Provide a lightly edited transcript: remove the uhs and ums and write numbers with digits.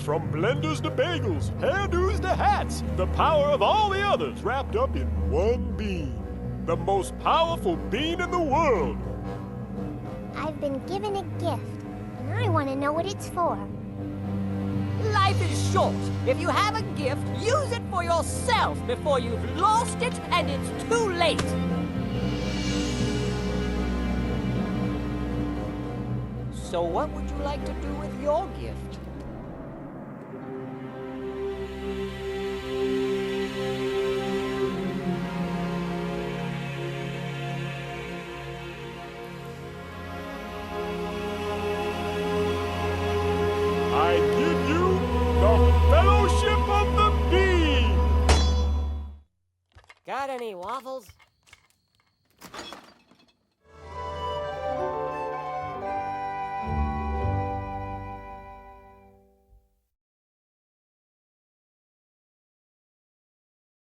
From blenders to bagels, hairdos to hats, the power of all the others wrapped up in one bean. The most powerful bean in the world. I've been given a gift, and I want to know what it's for. Life is short. If you have a gift, use it for yourself before you've lost it and it's too late. So what would you like to do with your gift? I give you the Fellowship of the Bean! Got any waffles?